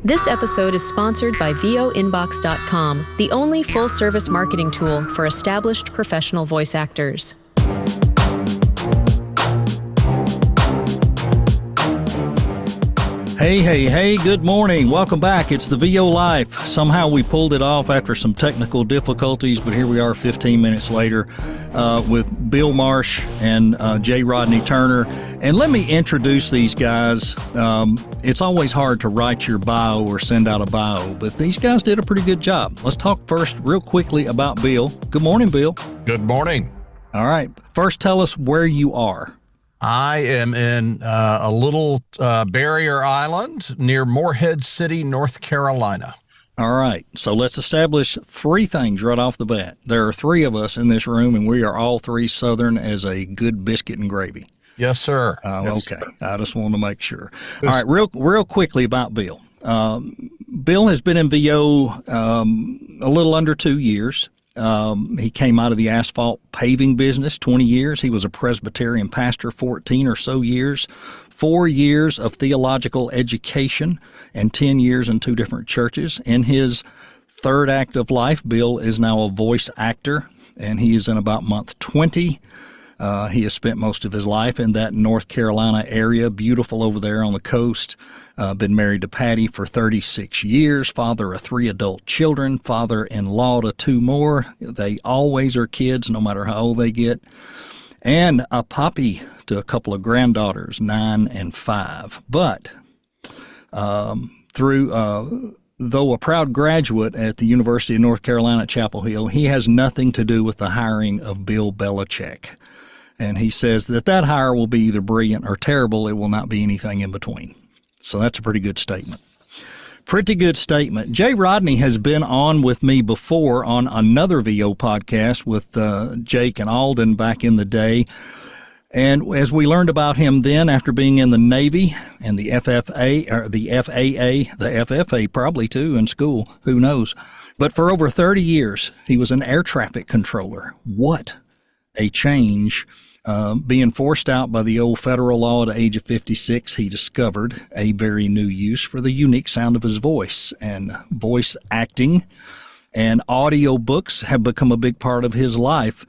This episode is sponsored by VOinbox.com, the only full-service marketing tool for established professional voice actors. Hey, good morning. Welcome back. It's the VO Life. Somehow we pulled it off after some technical difficulties, but here we are 15 minutes later with Bill Marsh and J Rodney Turner. And let me introduce these guys. It's always hard to write your bio or send out a bio, but these guys did a pretty good job. Let's talk first real quickly about Bill. Good morning, Bill. Good morning. All right. First, tell us where you are. I am in a little barrier island near Morehead City, North Carolina. All right. So let's establish three things right off the bat. There are three of us in this room, and we are all three Southern as a good biscuit and gravy. Yes, sir. Yes, okay. Sir. I just want to make sure. All right. Real quickly about Bill. Bill has been in VO a little under 2 years. He came out of the asphalt paving business 20 years. He was a Presbyterian pastor 14 or so years, 4 years of theological education, and 10 years in two different churches. In his third act of life, Bill is now a voice actor, and he is in about month 20. He has spent most of his life in that North Carolina area, beautiful over there on the coast. Been married to Patty for 36 years, father of 3 adult children, father-in-law to 2 more. They always are kids, no matter how old they get. And a poppy to a couple of granddaughters, 9 and 5. But though a proud graduate at the University of North Carolina at Chapel Hill, he has nothing to do with the hiring of Bill Belichick. And he says that hire will be either brilliant or terrible. It will not be anything in between. So that's a pretty good statement. Pretty good statement. J. Rodney has been on with me before on another VO podcast with Jake and Alden back in the day. And as we learned about him then, after being in the Navy and the FFA, or the FAA, the FFA probably too in school, who knows. But for over 30 years, he was an air traffic controller. What a change. Being forced out by the old federal law at the age of 56, he discovered a very new use for the unique sound of his voice, and voice acting and audiobooks have become a big part of his life.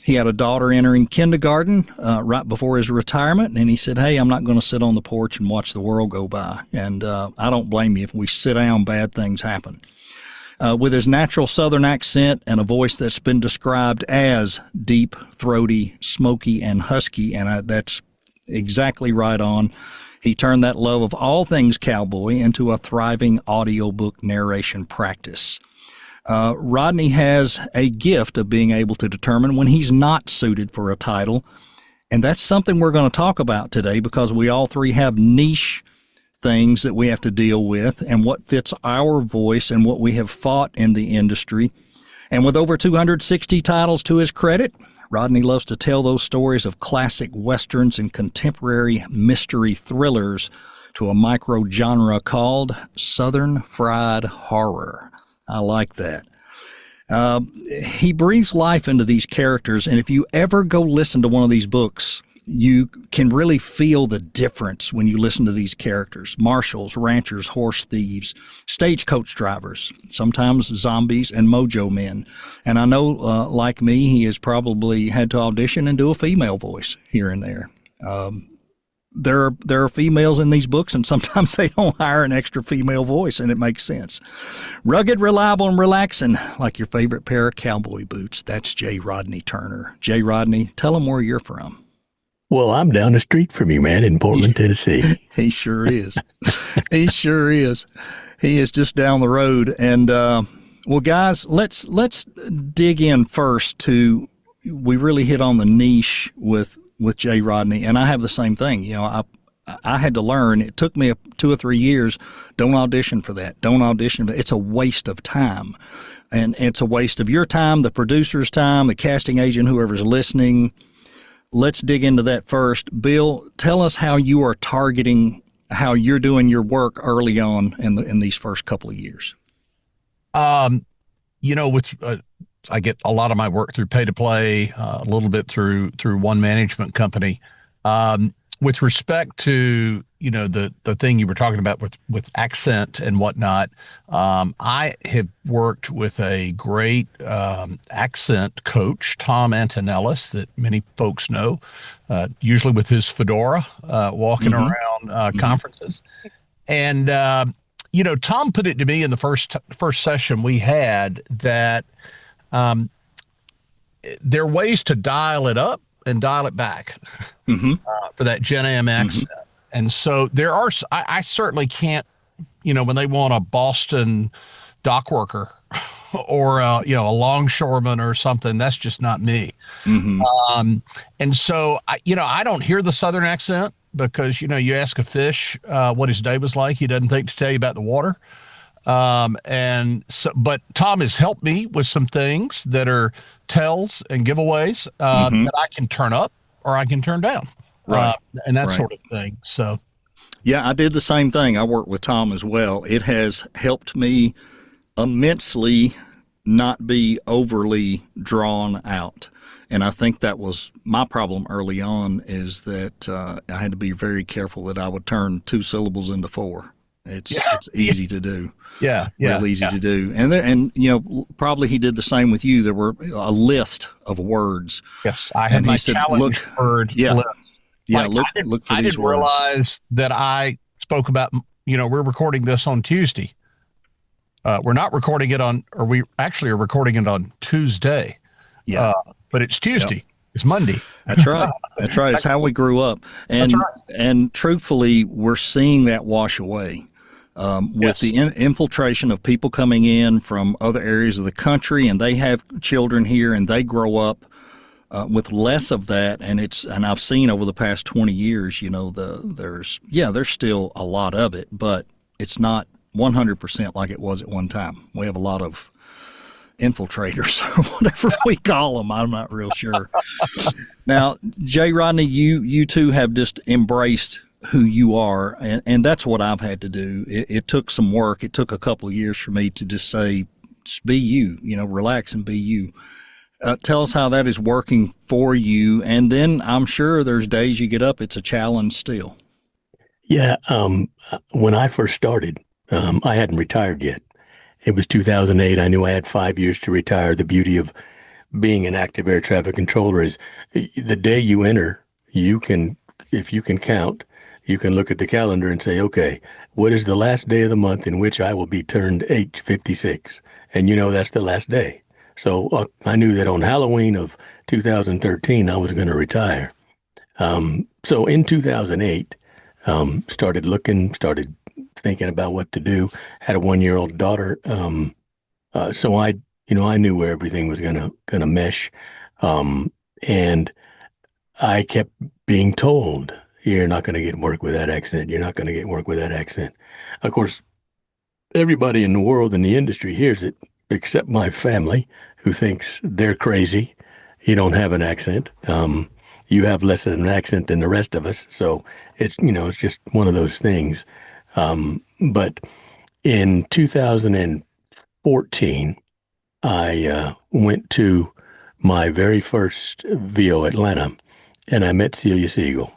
He had a daughter entering kindergarten right before his retirement, and he said, hey, I'm not going to sit on the porch and watch the world go by. And I don't blame you. If we sit down, bad things happen. With his natural Southern accent and a voice that's been described as deep, throaty, smoky, and husky, and that's exactly right on, he turned that love of all things cowboy into a thriving audiobook narration practice. Rodney has a gift of being able to determine when he's not suited for a title, and that's something we're going to talk about today because we all three have niche things that we have to deal with and what fits our voice and what we have fought in the industry. And with over 260 titles to his credit, Rodney loves to tell those stories of classic westerns and contemporary mystery thrillers to a micro-genre called Southern Fried Horror. I like that. He breathes life into these characters, and if you ever go listen to one of these books, you can really feel the difference when you listen to these characters. Marshals, ranchers, horse thieves, stagecoach drivers, sometimes zombies and mojo men. And I know, like me, he has probably had to audition and do a female voice here and there. There are females in these books, and sometimes they don't hire an extra female voice, and it makes sense. Rugged, reliable, and relaxing, like your favorite pair of cowboy boots. That's J. Rodney Turner. J. Rodney, tell them where you're from. Well, I'm down the street from you, man, in Portland, Tennessee. He sure is. He sure is. He is just down the road. And, well, guys, let's dig in first to, we really hit on the niche with J. Rodney, and I have the same thing. You know, I had to learn. It took me 2 or 3 years. Don't audition for that. Don't audition for that. It's a waste of time. And it's a waste of your time, the producer's time, the casting agent, whoever's listening. Let's dig into that first. Bill, tell us how you are targeting, how you're doing your work early on in these first couple of years. You know, I get a lot of my work through pay to play, a little bit through one management company. with respect to, the thing you were talking about with accent and whatnot, I have worked with a great accent coach, Tom Antonellis, that many folks know, usually with his fedora, walking around conferences. And Tom put it to me in the first session we had that there are ways to dial it up and dial it back for that Gen AM accent. And so there are, I certainly can't, when they want a Boston dock worker or, a longshoreman or something, that's just not me. And so, I don't hear the Southern accent because, you ask a fish what his day was like, he doesn't think to tell you about the water. And so, but Tom has helped me with some things that are tells and giveaways that I can turn up or I can turn down, and that sort of thing. So, yeah, I did the same thing. I worked with Tom as well. It has helped me immensely not be overly drawn out. And I think that was my problem early on, is that I had to be very careful that I would turn 2 syllables into 4. It's easy to do. Real easy to do. And probably he did the same with you. There were a list of words. Yes, I had my challenge word list. Yeah, look for these words. I didn't realize that I spoke about, we're recording this on Tuesday. We're not recording it we actually are recording it on Tuesday. Yeah. But it's Tuesday. Yep. It's Monday. That's right. That's right. It's how we grew up. And truthfully, we're seeing that wash away. With the infiltration of people coming in from other areas of the country, and they have children here, and they grow up with less of that. And I've seen over the past 20 years, there's still a lot of it, but it's not 100% like it was at one time. We have a lot of infiltrators, or whatever we call them. I'm not real sure. Now, J. Rodney, you two have just embraced who you are, and that's what I've had to do. It took some work. It took a couple of years for me to just say, just be you, relax and be you. Tell us how that is working for you, and then I'm sure there's days you get up, it's a challenge still. Yeah, when I first started, I hadn't retired yet. It was 2008. I knew I had 5 years to retire. The beauty of being an active air traffic controller is the day you enter, if you can count, you can look at the calendar and say, okay, what is the last day of the month in which I will be turned age 56? And that's the last day. So I knew that on Halloween of 2013, I was going to retire. So in 2008, started thinking about what to do. Had a 1-year-old daughter. So I knew where everything was gonna mesh. And I kept being told, you're not going to get work with that accent. You're not going to get work with that accent. Of course, everybody in the world in the industry hears it, except my family, who thinks they're crazy. You don't have an accent. You have less of an accent than the rest of us. So it's just one of those things. But in 2014, I went to my very first VO Atlanta, and I met Celia Siegel.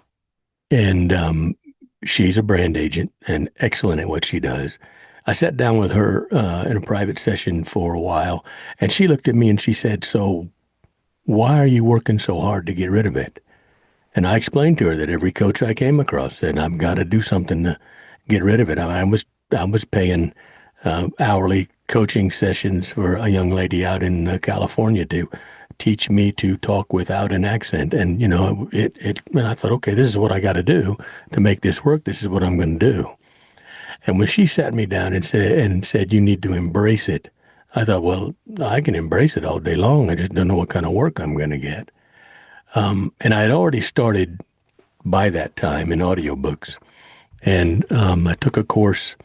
And she's a brand agent and excellent at what she does. I sat down with her in a private session for a while, and she looked at me and she said, so why are you working so hard to get rid of it? And I explained to her that every coach I came across said, I've got to do something to get rid of it. I was paying hourly coaching sessions for a young lady out in California to teach me to talk without an accent. And, and I thought, okay, this is what I got to do to make this work. This is what I'm going to do. And when she sat me down and said, you need to embrace it, I thought, well, I can embrace it all day long. I just don't know what kind of work I'm going to get. And I had already started by that time in audiobooks. And I took a course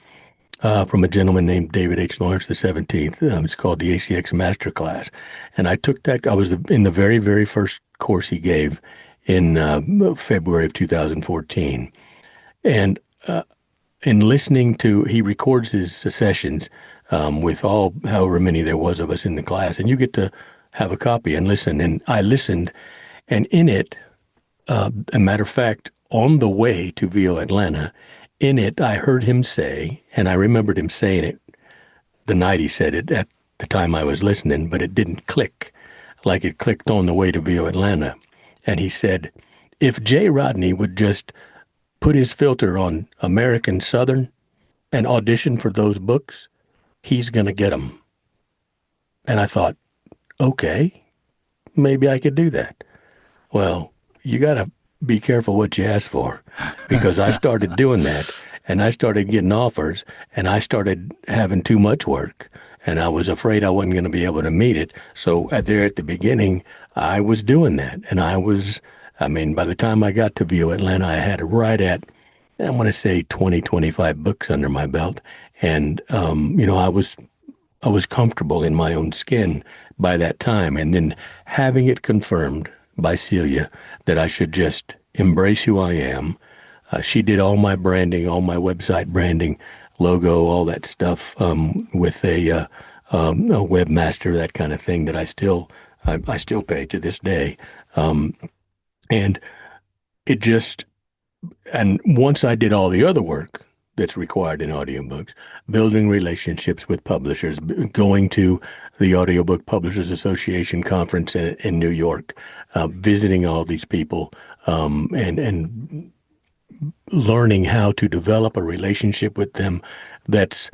from a gentleman named David H. Lawrence the 17th. It's called the ACX Masterclass. And I took that. I was in the very, very first course he gave in February of 2014. And in listening to, he records his sessions with however many there was of us in the class. And you get to have a copy and listen. And I listened. And in it, a matter of fact, on the way to VO Atlanta. In it, I heard him say, and I remembered him saying it the night he said it at the time I was listening, but it didn't click like it clicked on the way to VO Atlanta. And he said, if J. Rodney would just put his filter on American Southern and audition for those books, he's going to get them. And I thought, okay, maybe I could do that. Well, you got to be careful what you ask for, because I started doing that, and I started getting offers, and I started having too much work, and I was afraid I wasn't going to be able to meet it. So there at the beginning, I was doing that, and by the time I got to VO Atlanta, I had right at, I want to say 20, 25 books under my belt, and I was comfortable in my own skin by that time. And then having it confirmed by Celia that I should just embrace who I am. She did all my branding, all my website branding, logo, all that stuff with a webmaster, that kind of thing that I still pay to this day. And it just, and once I did all the other work that's required in audiobooks, building relationships with publishers, going to the Audiobook Publishers Association conference in New York, visiting all these people, and learning how to develop a relationship with them that's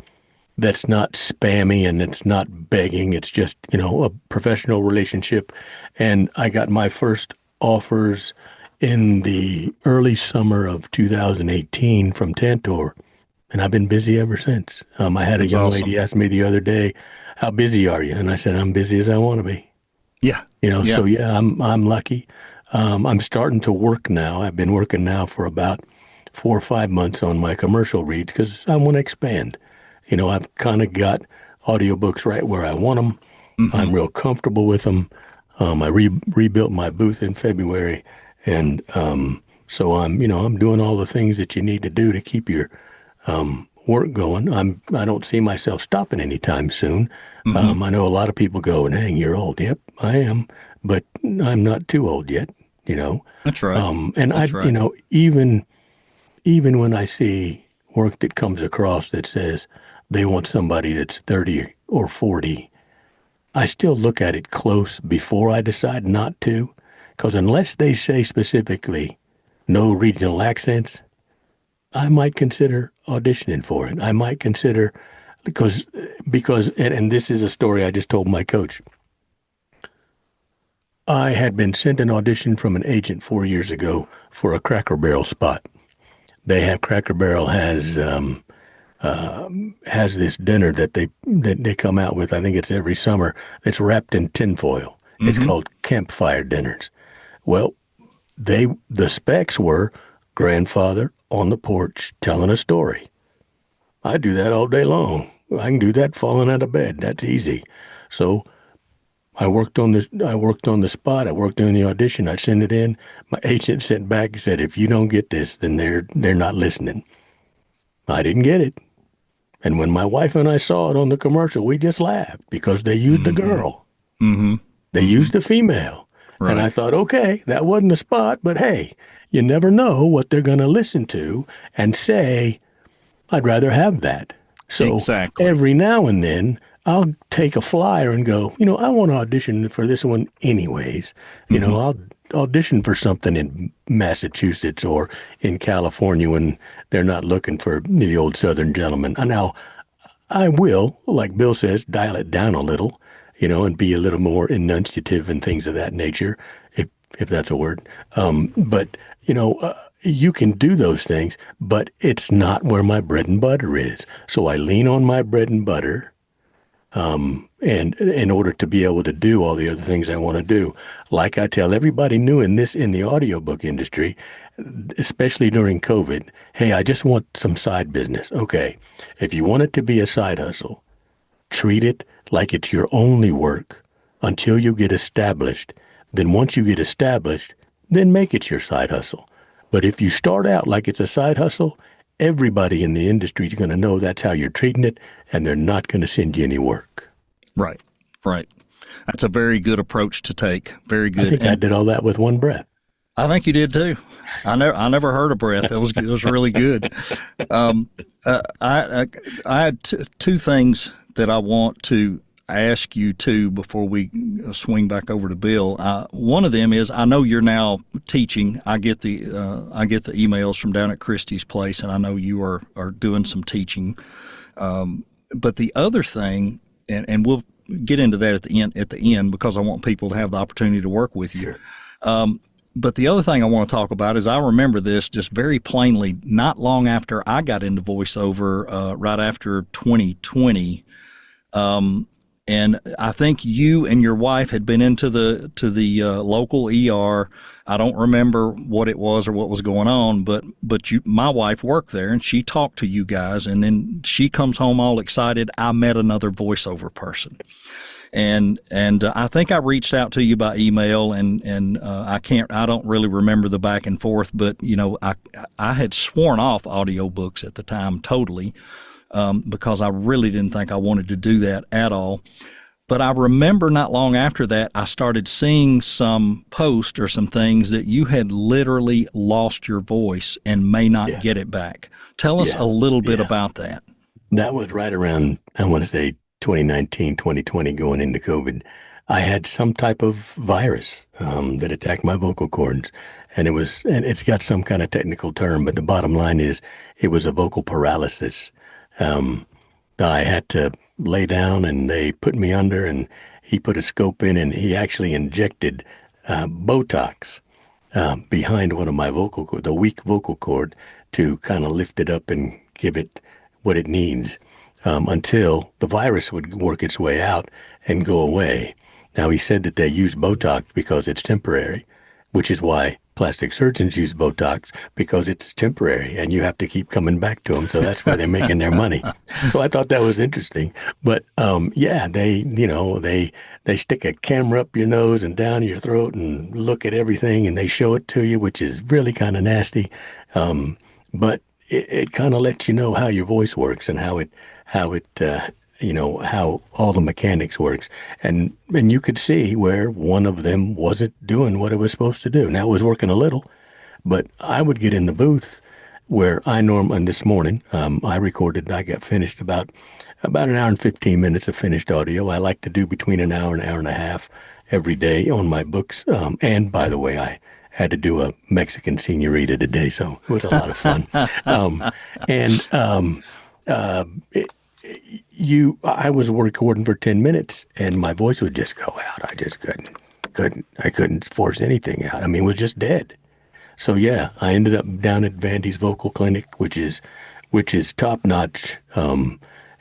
not spammy and it's not begging. It's just, a professional relationship. And I got my first offers in the early summer of 2018 from Tantor, and I've been busy ever since. I had a That's young awesome. lady ask me the other day, how busy are you? And I said, I'm busy as I want to be. Yeah. So yeah, I'm lucky. I'm starting to work now. I've been working now for about 4 or 5 months on my commercial reads because I want to expand. I've kind of got audiobooks right where I want them. Mm-hmm. I'm real comfortable with them. I rebuilt my booth in February, and so I'm doing all the things that you need to do to keep your work going. I don't see myself stopping anytime soon. Mm-hmm. I know a lot of people go, dang, you're old. Yep, I am, but I'm not too old yet. That's right. And That's right. even when I see work that comes across that says they want somebody that's 30 or 40, I still look at it close before I decide not to, because unless they say specifically no regional accents, I might consider auditioning for it. I might consider, because and this is a story I just told my coach. I had been sent an audition from an agent 4 years ago for a Cracker Barrel spot. Cracker Barrel has this dinner that they come out with. I think it's every summer. It's wrapped in tinfoil. Mm-hmm. It's called campfire dinners. Well, the specs were grandfather on the porch telling a story. I do that all day long. I can do that falling out of bed. That's easy. So I worked on the spot. I worked on the audition. I sent it in. My agent sent back and said, if you don't get this, then they're not listening. I didn't get it. And when my wife and I saw it on the commercial, we just laughed because they used the girl. Mm-hmm. They used the female. Right. And I thought, okay, that wasn't the spot, but hey, you never know what they're going to listen to and say, I'd rather have that. So exactly. Every now and then, I'll take a flyer and go, I want to audition for this one anyways. Mm-hmm. I'll audition for something in Massachusetts or in California when they're not looking for the old Southern gentleman. Now, I will, like Bill says, dial it down a little, and be a little more enunciative and things of that nature, if that's a word. But you can do those things, but it's not where my bread and butter is. So I lean on my bread and butter, and in order to be able to do all the other things I want to do. Like I tell everybody new in the audiobook industry, especially during COVID, hey, I just want some side business. Okay, if you want it to be a side hustle, treat it like it's your only work until you get established. Then once you get established, then make it your side hustle. But if you start out like it's a side hustle, everybody in the industry is going to know that's how you're treating it, and they're not going to send you any work. Right. That's a very good approach to take. Very good. I think I did all that with one breath. I think you did too. I never heard a breath. It was really good. I had two things that I want to ask you too before we swing back over to Bill. One of them is, I know you're now teaching. I get the emails from down at Christie's place, and I know you are doing some teaching. But the other thing, and we'll get into that at the end because I want people to have the opportunity to work with you. Sure. But the other thing I want to talk about is, I remember this just very plainly not long after I got into voiceover, right after 2020. And I think you and your wife had been into the local ER. I don't remember what it was or what was going on, but my wife worked there, and she talked to you guys, and then she comes home all excited. I met another voiceover person. And I think I reached out to you by email, and I don't really remember the back and forth, but I had sworn off audiobooks at the time totally, because I really didn't think I wanted to do that at all. But I remember not long after that, I started seeing some posts or some things that you had literally lost your voice and may not get it back. Tell us a little bit about that. That was right around, I want to say, 2019, 2020, going into COVID. I had some type of virus that attacked my vocal cords, and it's got some kind of technical term, but the bottom line is it was a vocal paralysis. I had to lay down, and they put me under, and he put a scope in, and he actually injected Botox behind one of my the weak vocal cord, to kind of lift it up and give it what it needs. Until the virus would work its way out and go away. Now, he said that they use Botox because it's temporary, which is why plastic surgeons use Botox, because it's temporary and you have to keep coming back to them. So that's why they're making their money. So I thought that was interesting. But they stick a camera up your nose and down your throat and look at everything, and they show it to you, which is really kind of nasty. But it kind of lets you know how your voice works and how all the mechanics works. And you could see where one of them wasn't doing what it was supposed to do. Now, it was working a little, but I would get in the booth where and this morning, I got finished about an hour and 15 minutes of finished audio. I like to do between an hour and a half every day on my books. And by the way, I had to do a Mexican señorita today, so it was a lot of fun. I was recording for 10 minutes, and my voice would just go out. I just couldn't force anything out. I mean, it was just dead. So yeah, I ended up down at Vandy's Vocal Clinic, which is top notch.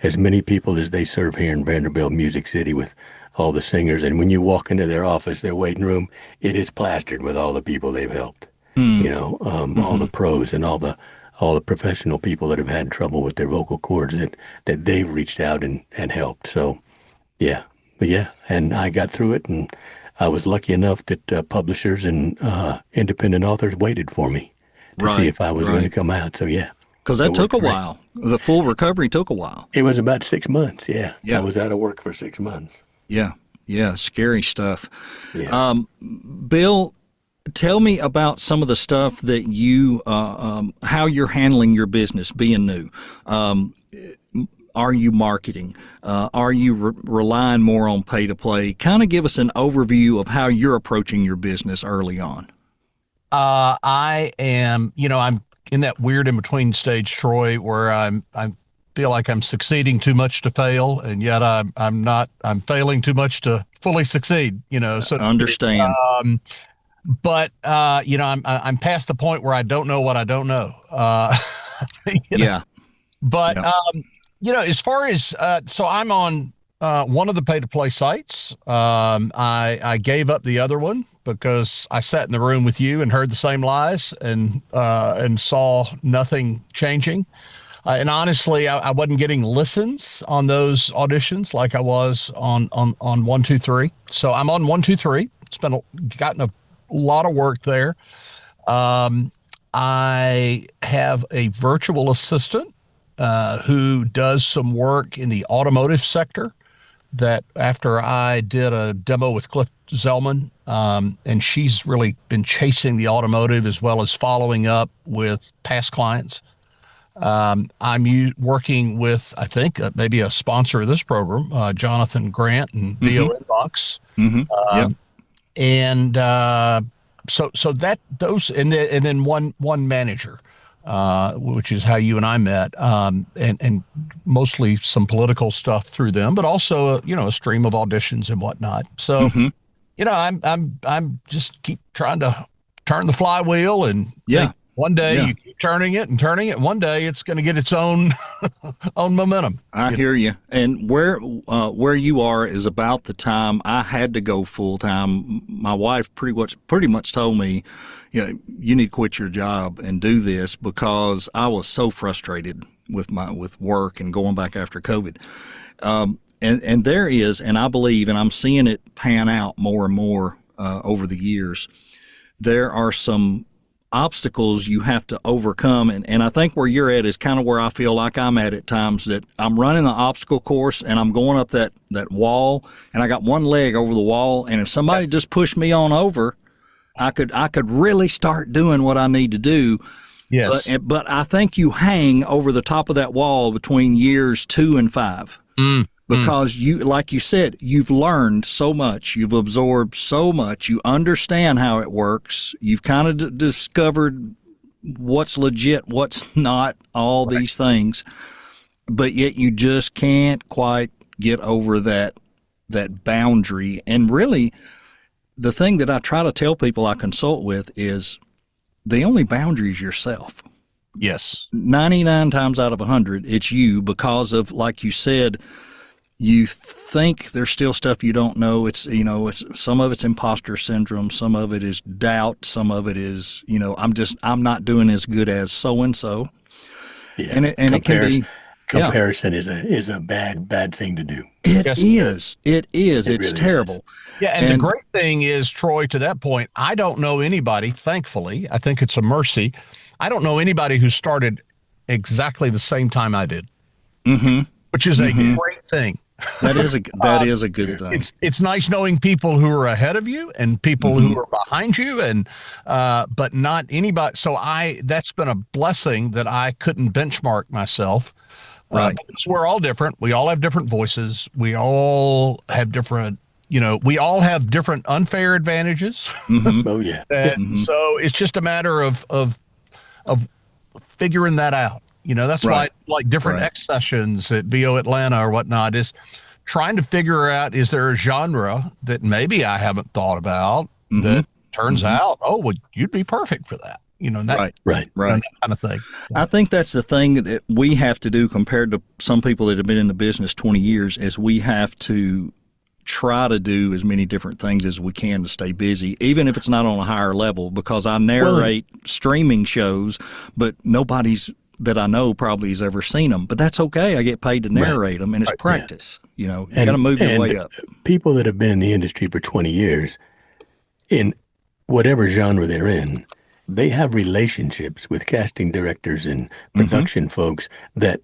As many people as they serve here in Vanderbilt, Music City, with all the singers. And when you walk into their office, their waiting room, it is plastered with all the people they've helped. All the pros and all the professional people that have had trouble with their vocal cords that they've reached out and helped. So, and I got through it, and I was lucky enough that publishers and independent authors waited for me to see if I was going to come out. So, yeah. Because that took a while. The full recovery took a while. It was about 6 months, yeah. I was out of work for 6 months. Yeah, scary stuff. Yeah. Bill, tell me about some of the stuff that you, how you're handling your business being new. Are you marketing? Are you relying more on pay-to-play? Kind of give us an overview of how you're approaching your business early on. I am, I'm in that weird in-between stage, Troy, where I feel like I'm succeeding too much to fail, and yet I'm failing too much to fully succeed, so understand. But I'm past the point where I don't know what I don't know. Yeah. But as far as so I'm on one of the pay-to-play sites. I gave up the other one because I sat in the room with you and heard the same lies and saw nothing changing. And honestly, I wasn't getting listens on those auditions like I was on 1-2-3. So I'm on 1-2-3. Gotten a lot of work there. I have a virtual assistant who does some work in the automotive sector. that after I did a demo with Cliff Zellman, and she's really been chasing the automotive as well as following up with past clients. I'm working with, I think, maybe a sponsor of this program, Jonathan Grant and VO Inbox. Yep. And so that those and then one manager, which is how you and I met, and mostly some political stuff through them, but also a stream of auditions and whatnot. So I'm just keep trying to turn the flywheel and think one day you keep turning it and turning it. One day it's going to get its own own momentum. I hear you. And where you are is about the time I had to go full time. My wife pretty much told me, you need to quit your job and do this, because I was so frustrated with work and going back after COVID. And there is, and I believe, and I'm seeing it pan out more and more over the years, there are some obstacles you have to overcome. And I think where you're at is kind of where I feel like I'm at times, that I'm running the obstacle course and I'm going up that wall, and I got one leg over the wall. And if somebody just pushed me on over, I could really start doing what I need to do. Yes. But I think you hang over the top of that wall between years 2 and 5. Because you, like you said, you've learned so much, you've absorbed so much, you understand how it works, you've kind of discovered what's legit, what's not, all these things, but yet you just can't quite get over that boundary. And really, the thing that I try to tell people I consult with is the only boundary is yourself. Yes. 99 times out of 100, it's you, because of, like you said, you think there's still stuff you don't know. It's some of it's imposter syndrome, some of it is doubt, some of it is I'm not doing as good as so and so. Yeah. And it can be comparison is a bad thing to do. It is. It's really terrible. Yeah, and the great thing is, Troy, to that point, I don't know anybody. Thankfully, I think it's a mercy. I don't know anybody who started exactly the same time I did, which is a great thing. That is a good thing. It's nice knowing people who are ahead of you and people who are behind you, and but not anybody. So that's been a blessing that I couldn't benchmark myself. Right. Because we're all different. We all have different voices. We all have different. We all have different unfair advantages. Oh yeah. And so it's just a matter of figuring that out. That's why like different X sessions at VO Atlanta or whatnot is trying to figure out, is there a genre that maybe I haven't thought about that turns out, you'd be perfect for that. That kind of thing. I think that's the thing that we have to do compared to some people that have been in the business 20 years, is we have to try to do as many different things as we can to stay busy, even if it's not on a higher level, because I narrate streaming shows, but nobody's that I know probably has ever seen them, but that's okay. I get paid to narrate them, and it's practice. You got to move your way up. People that have been in the industry for 20 years, in whatever genre they're in, they have relationships with casting directors and production folks that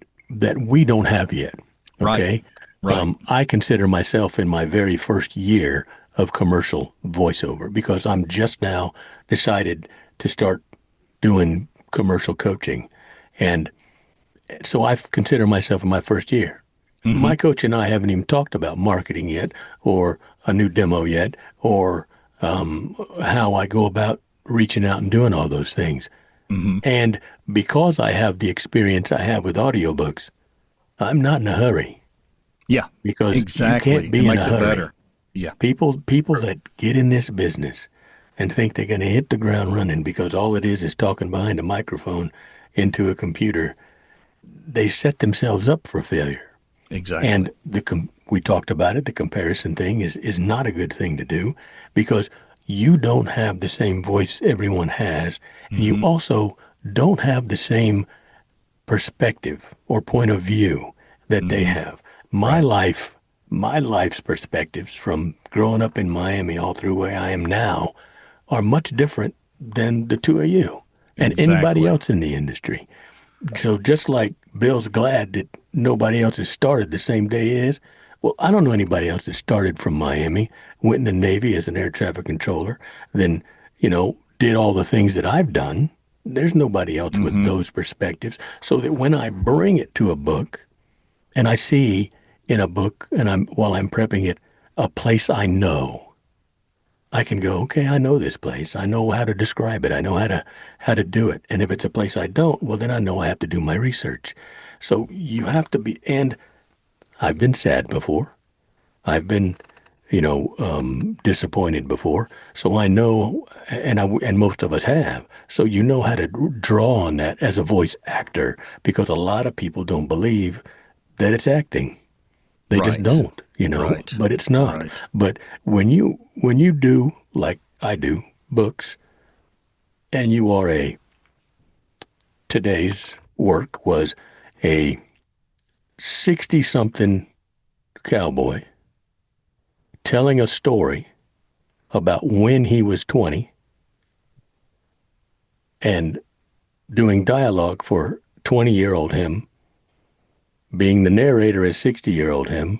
we don't have yet. Okay? Right. I consider myself in my very first year of commercial voiceover, because I'm just now decided to start doing commercial coaching. And so I consider myself in my first year. My coach and I haven't even talked about marketing yet, or a new demo yet, or how I go about reaching out and doing all those things. And because I have the experience I have with audiobooks, I'm not in a hurry. Yeah, because exactly. You can't be it in makes a hurry. It better. Yeah, people that get in this business and think they're going to hit the ground running because all it is talking behind a microphone into a computer, they set themselves up for failure. Exactly. And we talked about it. The comparison thing is not a good thing to do, because you don't have the same voice everyone has. And you also don't have the same perspective or point of view that they have. My life's perspectives from growing up in Miami all through where I am now are much different than the two of you and anybody else in the industry. So just like Bill's glad that nobody else has started the same day he is, Well, I don't know anybody else that started from Miami, went in the Navy as an air traffic controller, then, did all the things that I've done. There's nobody else with those perspectives. So that when I bring it to a book and I see in a book and while I'm prepping it, a place I know, I can go, okay, I know this place. I know how to describe it. I know how to do it. And if it's a place I don't, well, then I know I have to do my research. So you have to be, and I've been sad before. I've been, disappointed before. So I know, and most of us have. So you know how to draw on that as a voice actor, because a lot of people don't believe that it's acting. They just don't, Right. But it's not. Right. But when you do, like I do, books, and you are today's work was a 60-something cowboy telling a story about when he was 20 and doing dialogue for 20-year-old him, being the narrator as 60-year-old him,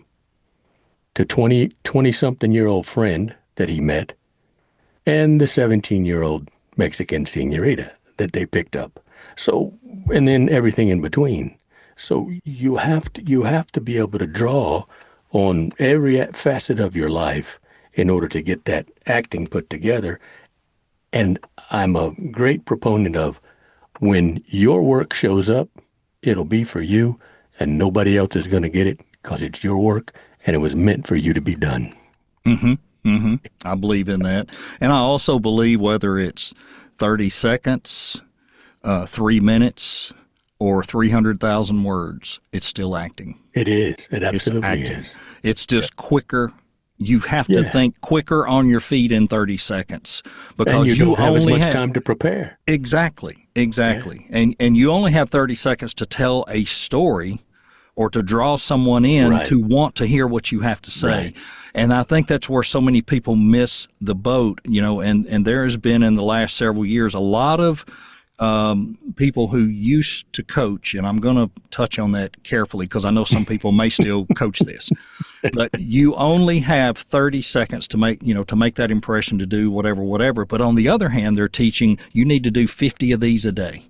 to 20-something-year-old friend that he met, and the 17-year-old Mexican señorita that they picked up. So, and then everything in between. So you have to be able to draw on every facet of your life in order to get that acting put together. And I'm a great proponent of, when your work shows up, it'll be for you, and nobody else is going to get it, because it's your work and it was meant for you to be done. I believe in that. And I also believe whether it's 30 seconds, 3 minutes, or 300,000 words, it's still acting. It is. It absolutely is. It's just quicker. You have to think quicker on your feet in 30 seconds, because and you don't have only as much time to prepare. Exactly. Yeah. And you only have 30 seconds to tell a story or to draw someone in to want to hear what you have to say. Right. And I think that's where so many people miss the boat, and there has been in the last several years a lot of people who used to coach, and I'm going to touch on that carefully because I know some people may still coach this, but you only have 30 seconds to make that impression, to do whatever. But on the other hand, they're teaching you need to do 50 of these a day.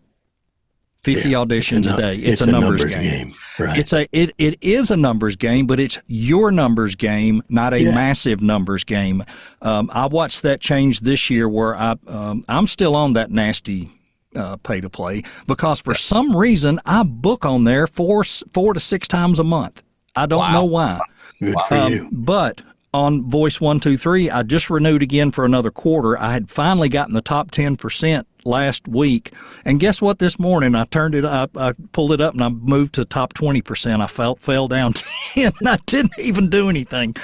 50 auditions a day. It's a numbers game. Right. It is a numbers game, but it's your numbers game, not a massive numbers game. I watched that change this year, where I'm still on that nasty pay to play, because for some reason I book on there 4 to 6 times a month. I don't know why. Good for you. But on Voice 123, I just renewed again for another quarter. I had finally gotten the top 10% last week, and guess what? This morning I turned it up, I pulled it up, and I moved to top 20%. I fell down 10. I didn't even do anything.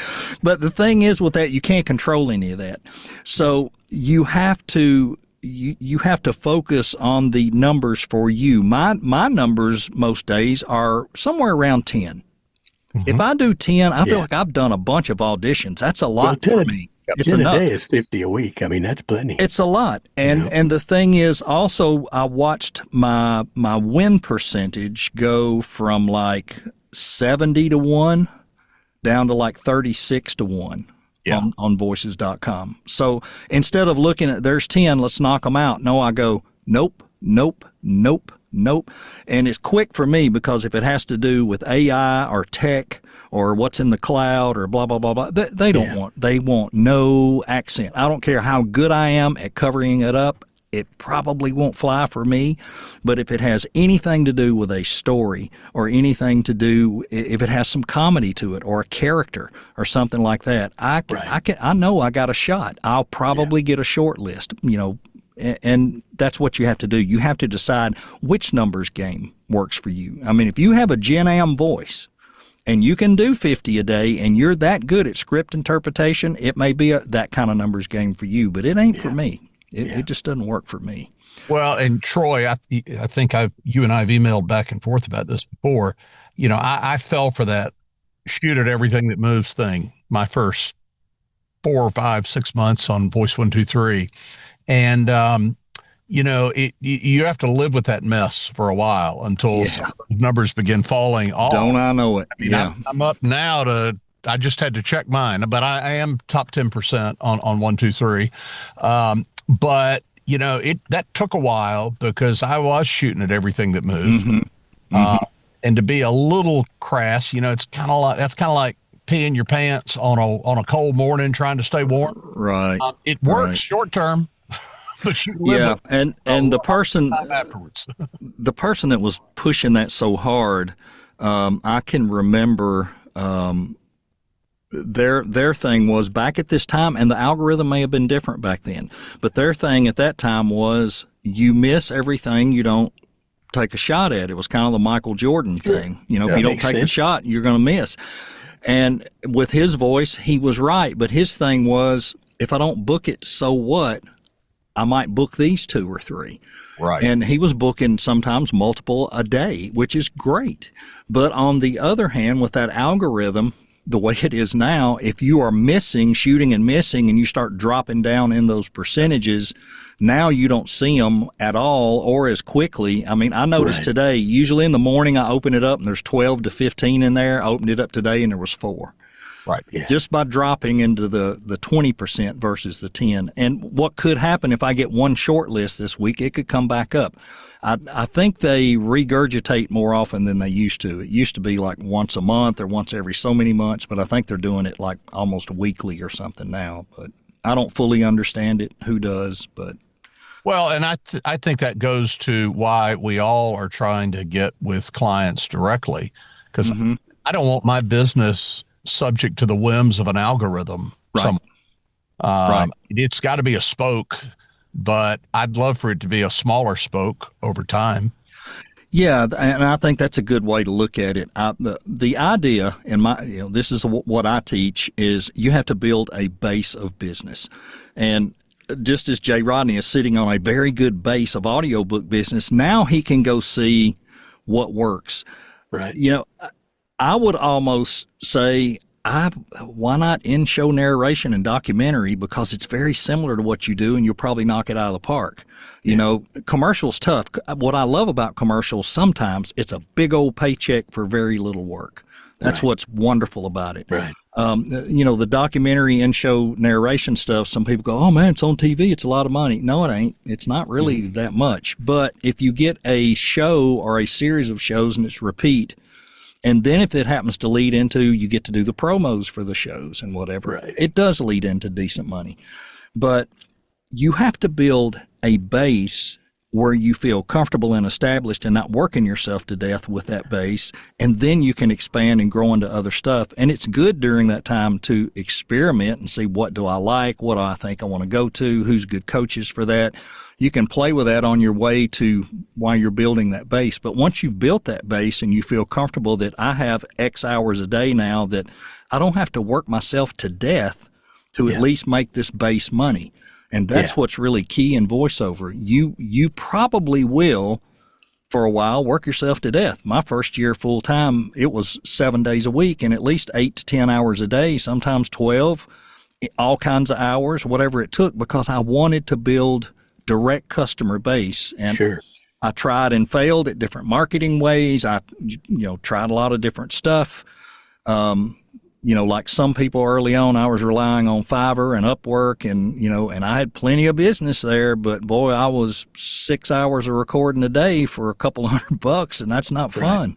But the thing is, with that, you can't control any of that. So you have to. You have to focus on the numbers for you. My numbers most days are somewhere around 10. If I do 10, I feel like I've done a bunch of auditions. That's a lot for me. It's 10 enough. a day is 50 a week. I mean, that's plenty. It's a lot. And the thing is, also, I watched my win percentage go from like 70 to 1 down to like 36 to 1. On voices.com. So instead of looking at there's 10, let's knock them out. No, I go, nope. And it's quick for me, because if it has to do with AI or tech or what's in the cloud or blah, blah, blah, blah, they want no accent. I don't care how good I am at covering it up. It probably won't fly for me. But if it has anything to do with a story, or anything to do, if it has some comedy to it or a character or something like that, I know I got a shot. I'll probably get a short list, and that's what you have to do. You have to decide which numbers game works for you. I mean, if you have a Gen Am voice and you can do 50 a day and you're that good at script interpretation, it may be that kind of numbers game for you, but it ain't for me. It just doesn't work for me. Well, and Troy, I think you and I have emailed back and forth about this before. I fell for that shoot at everything that moves thing my first 4 or 5, 6 months on Voice 123. And, you have to live with that mess for a while until numbers begin falling off. Don't I know it? I mean, I'm up now to I just had to check mine, but I am top 10% on 1, 2, 3. But that took a while because I was shooting at everything that moved. And to be a little crass, it's kind of like peeing your pants on a cold morning trying to stay warm. Right. It works short term, but you live and the person afterwards. the person that was pushing that so hard, I can remember their thing was back at this time, and the algorithm may have been different back then, but their thing at that time was you miss everything you don't take a shot at. It was kind of the Michael Jordan thing. If you don't take the shot, you're going to miss. And with his voice, he was right. But his thing was, if I don't book it, so what? I might book these 2 or 3. Right. And he was booking sometimes multiple a day, which is great. But on the other hand, with that algorithm, the way it is now, if you are shooting and missing, and you start dropping down in those percentages, now you don't see them at all or as quickly. I mean, I noticed today, usually in the morning I open it up and there's 12 to 15 in there. I opened it up today and there was 4. Right. Yeah. Just by dropping into the 20% versus the 10. And what could happen if I get one short list this week, it could come back up. I think they regurgitate more often than they used to. It used to be like once a month or once every so many months, but I think they're doing it like almost weekly or something now. But I don't fully understand it. Who does? But well, and I think that goes to why we all are trying to get with clients directly, because I don't want my business subject to the whims of an algorithm. Right. It's got to be a spoke, but I'd love for it to be a smaller spoke over time. Yeah, and I think that's a good way to look at it. The idea in this is what I teach, is you have to build a base of business. And just as J. Rodney is sitting on a very good base of audiobook business, now he can go see what works. Right. I would almost say, why not in-show narration and documentary, because it's very similar to what you do and you'll probably knock it out of the park. Commercial's tough. What I love about commercials, sometimes it's a big old paycheck for very little work. That's what's wonderful about it. Right. The documentary in-show narration stuff, some people go, oh man, it's on TV, it's a lot of money. No, it ain't. It's not really that much. But if you get a show or a series of shows and it's repeat, and then if it happens to lead into, you get to do the promos for the shows and whatever, it does lead into decent money. But you have to build a base where you feel comfortable and established and not working yourself to death with that base, and then you can expand and grow into other stuff. And it's good during that time to experiment and see, what do I like, what do I think I want to go to, who's good coaches for that. You can play with that on your way to while you're building that base. But once you've built that base and you feel comfortable that I have X hours a day now, that I don't have to work myself to death to at least make this base money. And that's what's really key in voiceover. You probably will, for a while, work yourself to death. My first year full time, it was 7 days a week and at least 8 to 10 hours a day, sometimes 12, all kinds of hours, whatever it took, because I wanted to build direct customer base. And I tried and failed at different marketing ways. I tried a lot of different stuff. Like some people early on, I was relying on Fiverr and Upwork, and I had plenty of business there, but boy, I was 6 hours of recording a day for a couple $100, and that's not fun.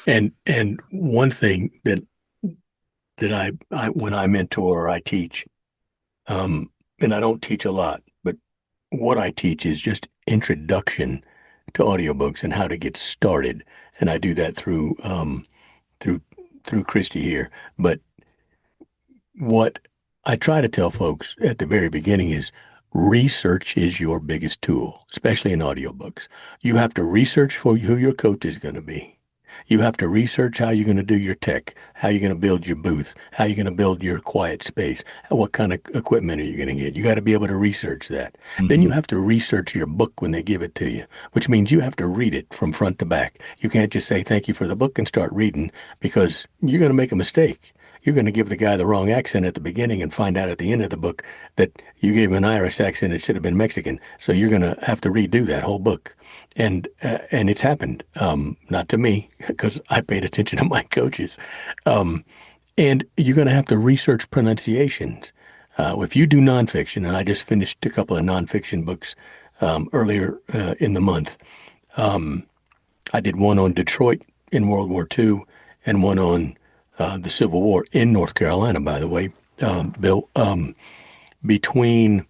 And one thing that I when I mentor or I teach, and I don't teach a lot, but what I teach is just introduction to audiobooks and how to get started. And I do that through Christy here. But what I try to tell folks at the very beginning is research is your biggest tool, especially in audiobooks. You have to research for who your coach is going to be. You have to research how you're going to do your tech, how you're going to build your booth, how you're going to build your quiet space, what kind of equipment are you going to get. You got to be able to research that. Then you have to research your book when they give it to you, which means you have to read it from front to back. You can't just say, thank you for the book and start reading, because you're going to make a mistake. You're going to give the guy the wrong accent at the beginning and find out at the end of the book that you gave him an Irish accent. It should have been Mexican. So you're going to have to redo that whole book. And it's happened, not to me, because I paid attention to my coaches. And And you're going to have to research pronunciations. If you do nonfiction, and I just finished a couple of nonfiction books earlier in the month. I did one on Detroit in World War II and one on the Civil War in North Carolina, by the way, Bill. Between,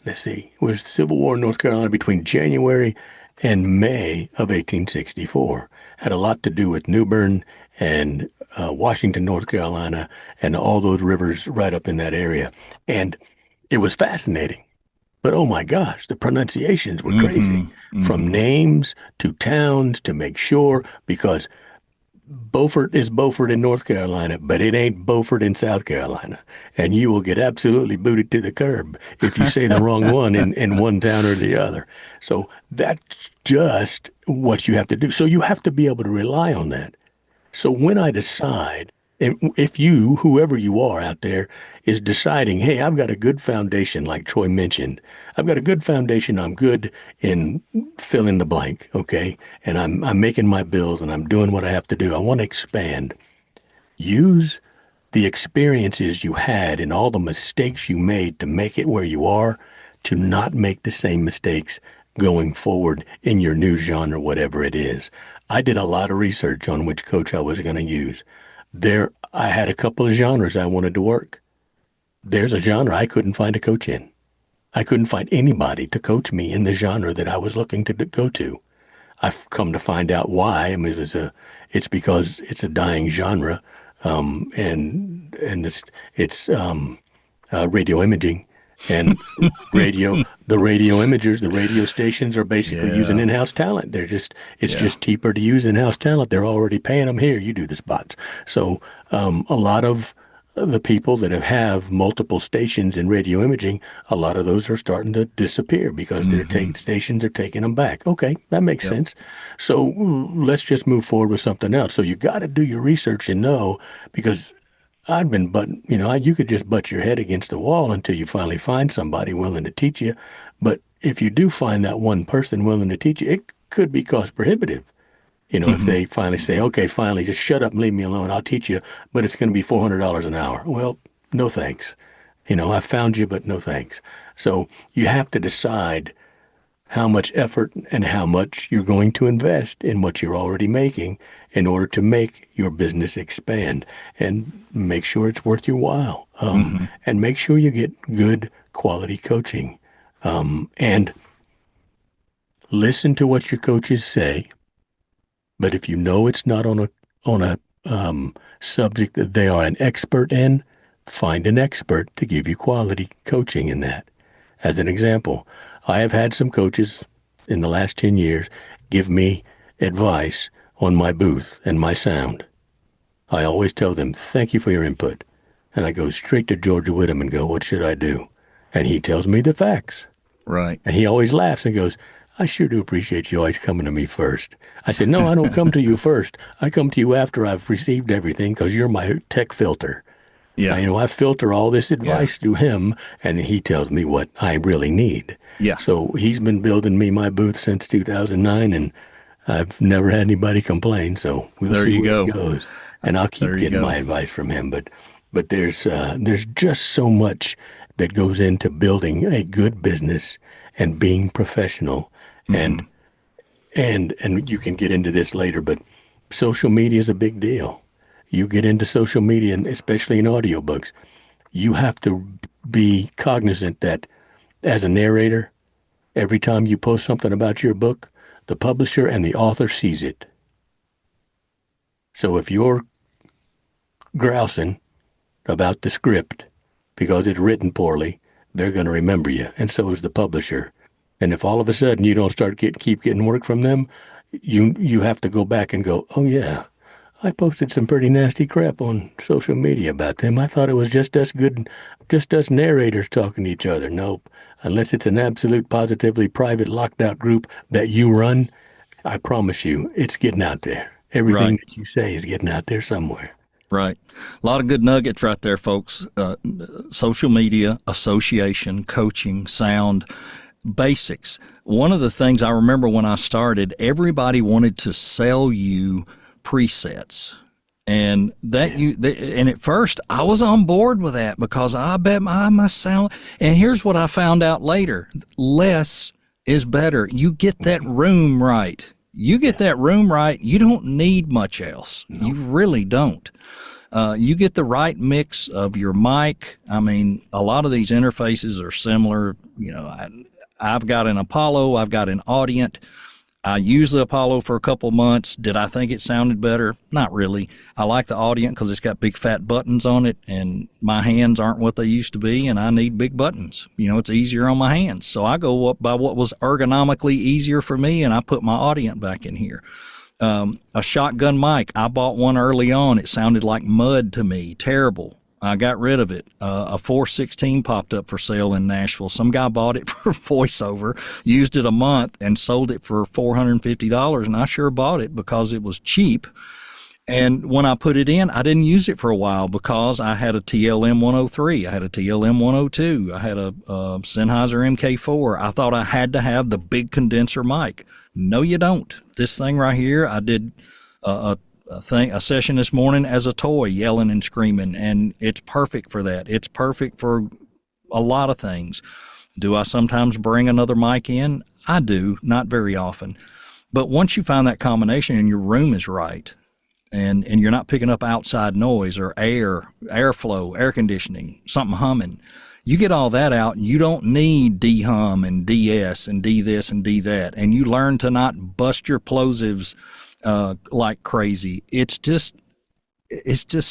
let's see, it was the Civil War in North Carolina between January and May of 1864. Had a lot to do with New Bern and Washington, North Carolina, and all those rivers right up in that area. And it was fascinating. But oh my gosh, the pronunciations were crazy. From names to towns to make sure, because Beaufort is Beaufort in North Carolina, but it ain't Beaufort in South Carolina. And you will get absolutely booted to the curb if you say the wrong one in one town or the other. So that's just what you have to do. So you have to be able to rely on that. So when I decide, and if you, whoever you are out there, is deciding, hey, I've got a good foundation, like Troy mentioned, I've got a good foundation, I'm good in fill in the blank, okay, and I'm making my bills and I'm doing what I have to do. I want to expand. Use the experiences you had and all the mistakes you made to make it where you are, to not make the same mistakes going forward in your new genre, whatever it is. I did a lot of research on which coach I was going to use. I had a couple of genres I wanted to work. There's a genre I couldn't find a coach in. I couldn't find anybody to coach me in the genre that I was looking to go to. I've come to find out why. I mean, it's because it's a dying genre, and it's radio imaging. And the radio imagers, the radio stations are basically using in-house talent. It's just cheaper to use in-house talent. They're already paying them. Here, you do the spots. So a lot of the people that have multiple stations in radio imaging, a lot of those are starting to disappear because stations are taking them back. Okay, that makes sense. So let's just move forward with something else. So you got to do your research and know, because I've been you could just butt your head against the wall until you finally find somebody willing to teach you. But if you do find that one person willing to teach you, it could be cost prohibitive. If they finally say, okay, finally, just shut up and leave me alone, I'll teach you, but it's going to be $400 an hour. Well, no thanks. I found you, but no thanks. So you have to decide how much effort and how much you're going to invest in what you're already making in order to make your business expand, and make sure it's worth your while, and make sure you get good quality coaching, and listen to what your coaches say. But if you know it's not on a subject that they are an expert in, find an expert to give you quality coaching in that. As an example, I have had some coaches in the last 10 years give me advice on my booth and my sound. I always tell them, thank you for your input. And I go straight to Georgia Whittam and go, what should I do? And he tells me the facts. Right. And he always laughs and goes, I sure do appreciate you always coming to me first. I said, no, I don't come to you first. I come to you after I've received everything, because you're my tech filter. Yeah. I filter all this advice through him, and then he tells me what I really need. Yeah. So he's been building me my booth since 2009, and I've never had anybody complain. So we'll see where it goes. And I'll keep getting my advice from him. But there's just so much that goes into building a good business and being professional. And you can get into this later, but social media is a big deal. You get into social media, and especially in audiobooks, you have to be cognizant that as a narrator, every time you post something about your book, the publisher and the author sees it. So if you're grousing about the script because it's written poorly, they're going to remember you, and so is the publisher. And if all of a sudden you don't keep getting work from them, you have to go back and go, oh yeah, I posted some pretty nasty crap on social media about them. I thought it was just us narrators talking to each other. Nope. Unless it's an absolute positively private locked out group that you run, I promise you it's getting out there. Everything that you say is getting out there somewhere. Right. A lot of good nuggets right there, folks. Social media, association, coaching, sound, basics. One of the things I remember when I started, everybody wanted to sell you presets. And and at first I was on board with that because I bet I must sound. And here's what I found out later: less is better. You get that room right. You get that room right. You don't need much else. No. You really don't. You get the right mix of your mic. I mean, a lot of these interfaces are similar. You know, I've got an Apollo. I've got an Audient. I used the Apollo for a couple months. Did I think it sounded better? Not really. I like the Audient because it's got big fat buttons on it, and my hands aren't what they used to be, and I need big buttons. You know, it's easier on my hands. So I go up by what was ergonomically easier for me, and I put my Audient back in here. A shotgun mic, I bought one early on. It sounded like mud to me, terrible. I got rid of it. A 416 popped up for sale in Nashville. Some guy bought it for voiceover, used it a month, and sold it for $450, and I sure bought it because it was cheap. And when I put it in, I didn't use it for a while because I had a TLM 103, I had a TLM 102, I had a Sennheiser MK4. I thought I had to have the big condenser mic. No, you don't. This thing right here, I did a session this morning as a toy, yelling and screaming, and it's perfect for that. It's perfect for a lot of things. Do I sometimes bring another mic in? I do, not very often. But once you find that combination and your room is right, and you're not picking up outside noise or airflow, air conditioning, something humming, you get all that out. You don't need D-hum and DS and D this and D that, and you learn to not bust your plosives like crazy. It's just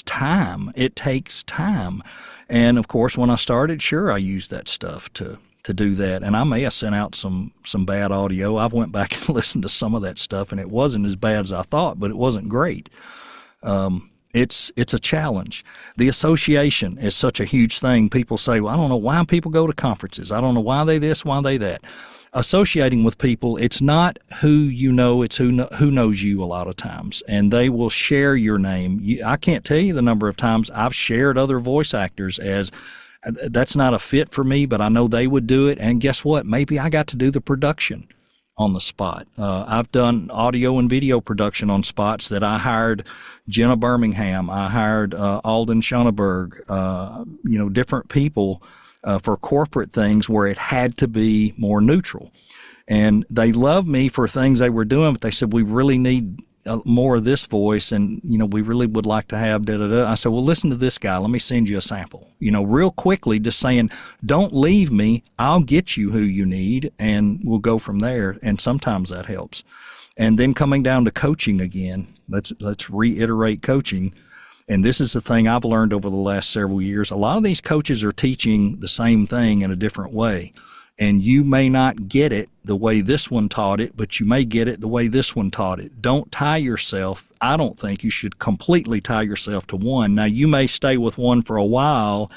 time. It takes time. And of course, when I started, sure, I used that stuff to do that. And I may have sent out some bad audio. I've went back and listened to some of that stuff, and it wasn't as bad as I thought, but it wasn't great. It's a challenge. The association is such a huge thing. People say, well, I don't know why people go to conferences. I don't know why they this, why they that. Associating with people, it's not who you know, it's who knows you a lot of times, and they will share your name. I can't tell you the number of times I've shared other voice actors as that's not a fit for me, but I know they would do it, and guess what? Maybe I got to do the production on the spot. I've done audio and video production on spots that I hired Jenna Birmingham, I hired Alden Schoenberg, different people for corporate things where it had to be more neutral. And they loved me for things they were doing, but they said, we really need more of this voice, and, we really would like to have da-da-da. I said, well, listen to this guy. Let me send you a sample. Real quickly, just saying, don't leave me. I'll get you who you need, and we'll go from there. And sometimes that helps. And then coming down to coaching again, let's reiterate coaching. And this is the thing I've learned over the last several years. A lot of these coaches are teaching the same thing in a different way. And you may not get it the way this one taught it, but you may get it the way this one taught it. Don't tie yourself. I don't think you should completely tie yourself to one. Now, you may stay with one for a while,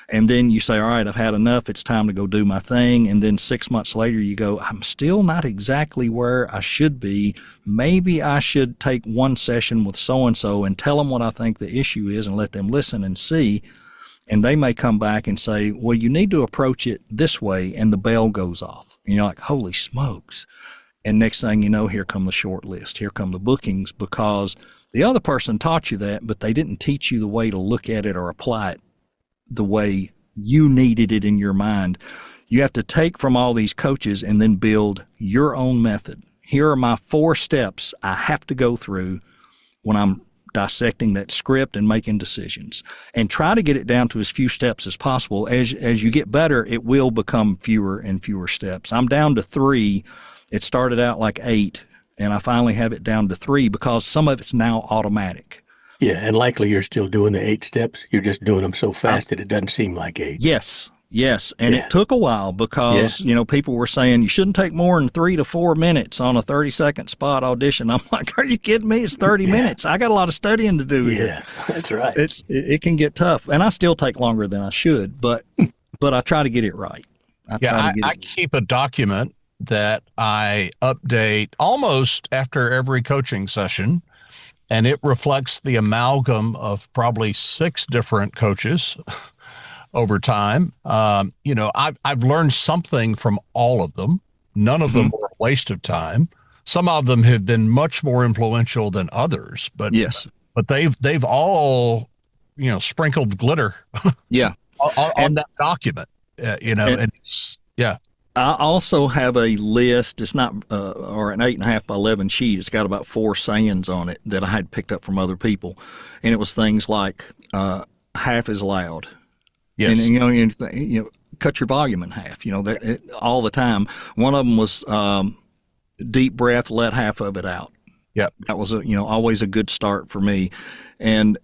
and then you say, all right, I've had enough. It's time to go do my thing. And then 6 months later, you go, I'm still not exactly where I should be. Maybe I should take one session with so-and-so and tell them what I think the issue is and let them listen and see. And they may come back and say, well, you need to approach it this way, and the bell goes off. And you're like, holy smokes. And next thing you know, here come the short list. Here come the bookings, because the other person taught you that, but they didn't teach you the way to look at it or apply it the way you needed it in your mind. You have to take from all these coaches and then build your own method. Here are my 4 steps I have to go through when I'm dissecting that script and making decisions, and try to get it down to as few steps as possible. As you get better, it will become fewer and fewer steps. I'm down to 3. It started out like 8, and I finally have it down to 3 because some of it's now automatic. Yeah, and likely you're still doing the 8 steps. You're just doing them so fast that it doesn't seem like 8. Yes, and it took a while because, people were saying you shouldn't take more than 3 to 4 minutes on a 30-second spot audition. I'm like, are you kidding me? It's 30 minutes. I got a lot of studying to do here. Yeah, that's right. It can get tough, and I still take longer than I should, but I try to get it right. I keep a document that I update almost after every coaching session, and it reflects the amalgam of probably 6 different coaches over time. I've learned something from all of them. None of them were a waste of time. Some of them have been much more influential than others, but but they've all, sprinkled glitter Yeah. on that document, and yeah. I also have a list. It's not, or an 8.5 by 11 sheet. It's got about 4 sayings on it that I had picked up from other people, and it was things like half is loud. Yes. And cut your volume in half. All the time. One of them was deep breath, let half of it out. Yep. That was always a good start for me, and